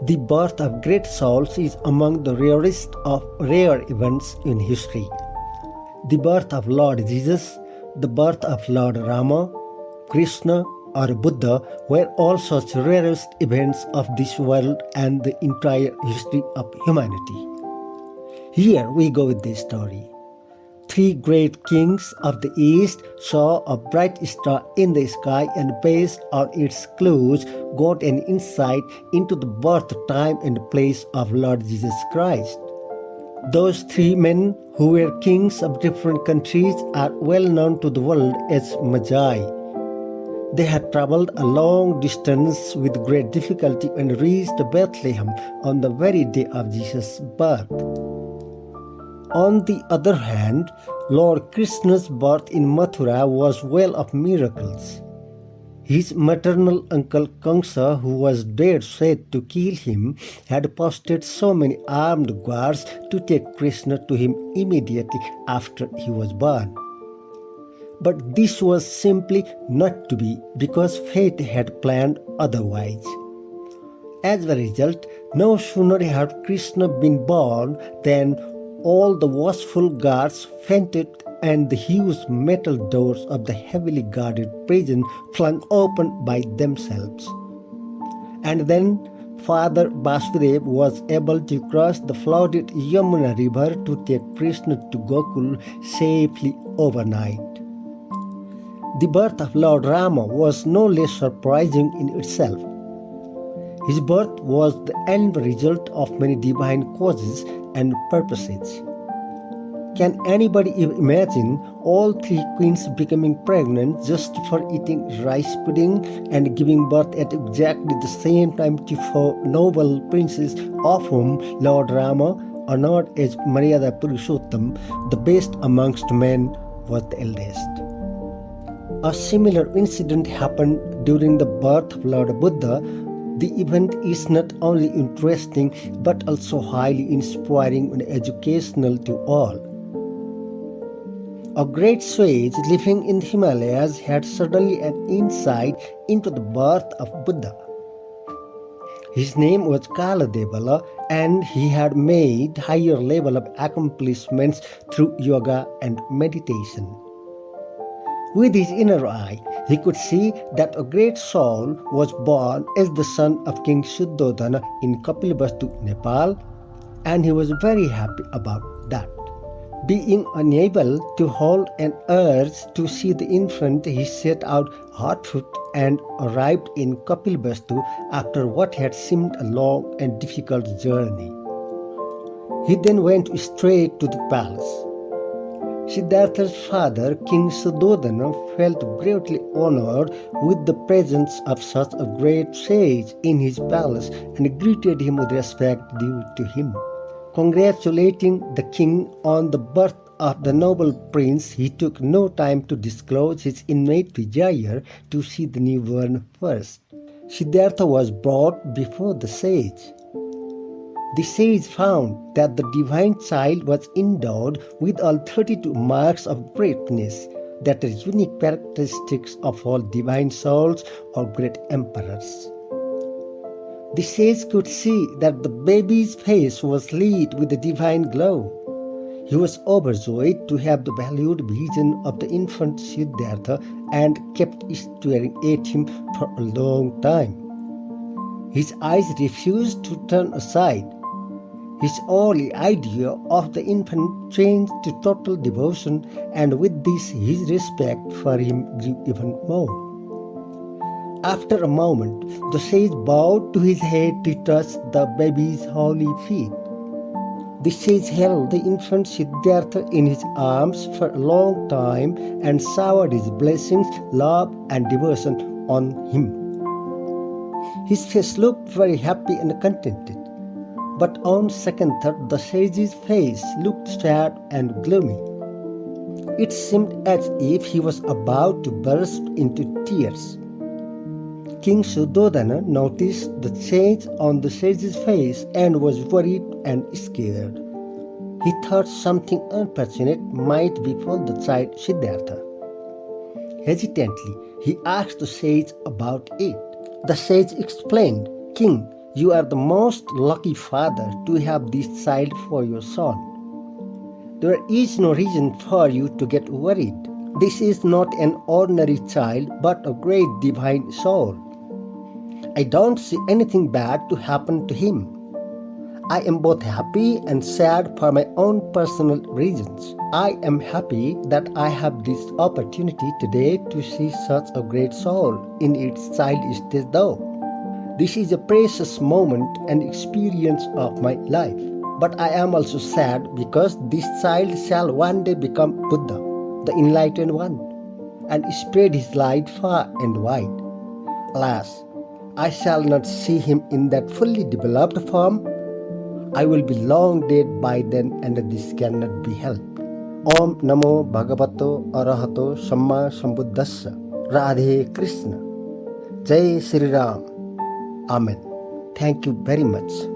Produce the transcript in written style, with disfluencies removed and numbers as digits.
The birth of great souls is among the rarest of rare events in history. The birth of Lord Jesus, the birth of Lord Rama, Krishna, or Buddha were all such rarest events of this world and the entire history of humanity. Here we go with this story. Three great kings of the East saw a bright star in the sky and based on its clues got an insight into the birth, time and place of Lord Jesus Christ. Those three men who were kings of different countries are well known to the world as Magi. They had traveled a long distance with great difficulty and reached Bethlehem on the very day of Jesus' birth. On the other hand, Lord Krishna's birth in Mathura was well of miracles. His maternal uncle Kamsa, who was dead set to kill him, had posted so many armed guards to take Krishna to him immediately after he was born. But this was simply not to be because fate had planned otherwise. As a result, no sooner had Krishna been born than all the watchful guards fainted and the huge metal doors of the heavily guarded prison flung open by themselves. And then Father Vasudeva was able to cross the flooded Yamuna river to take Krishna to Gokul safely overnight. The birth of Lord Rama was no less surprising in itself. His birth was the end result of many divine causes and purposes. Can anybody even imagine all three queens becoming pregnant just for eating rice pudding and giving birth at exactly the same time to four noble princes, of whom Lord Rama, honored as Maryada Purushottam, the best amongst men, was the eldest? A similar incident happened during the birth of Lord Buddha. The event is not only interesting but also highly inspiring and educational to all. A great sage living in the Himalayas had suddenly an insight into the birth of Buddha. His name was Kaladevalla and he had made higher level of accomplishments through yoga and meditation. With his inner eye, he could see that a great soul was born as the son of King Shuddhodana in Kapilavastu, Nepal, and he was very happy about that. Being unable to hold an urge to see the infant, he set out hot foot and arrived in Kapilavastu after what had seemed a long and difficult journey. He then went straight to the palace. Siddhartha's father, King Shuddhodana, felt greatly honored with the presence of such a great sage in his palace and greeted him with respect due to him. Congratulating the king on the birth of the noble prince, he took no time to disclose his innate desire to see the newborn first. Siddhartha was brought before the sage. The sage found that the divine child was endowed with all 32 marks of greatness that are unique characteristics of all divine souls or great emperors. The sage could see that the baby's face was lit with a divine glow. He was overjoyed to have the valued vision of the infant Siddhartha and kept staring at him for a long time. His eyes refused to turn aside. His early idea of the infant changed to total devotion, and with this his respect for him grew even more. After a moment, the sage bowed to his head to touch the baby's holy feet. The sage held the infant Siddhartha in his arms for a long time and showered his blessings, love and devotion on him. His face looked very happy and contented. But on second thought, the sage's face looked sad and gloomy. It seemed as if he was about to burst into tears. King Shuddhodana noticed the change on the sage's face and was worried and scared. He thought something unfortunate might befall the child Siddhartha. Hesitantly, he asked the sage about it. The sage explained, "King, You are the most lucky father to have this child for your son. There is no reason for you to get worried. This is not an ordinary child but a great divine soul. I don't see anything bad to happen to him. I am both happy and sad for my own personal reasons. I am happy that I have this opportunity today to see such a great soul in its childish stage though. This is a precious moment and experience of my life. But I am also sad because this child shall one day become Buddha, the enlightened one, and spread his light far and wide. Alas, I shall not see him in that fully developed form. I will be long dead by then and this cannot be helped. Om Namo Bhagavato Arahato Samma Sambuddhassa. Radhe Krishna. Jai Sri Ram. Amen. Thank you very much.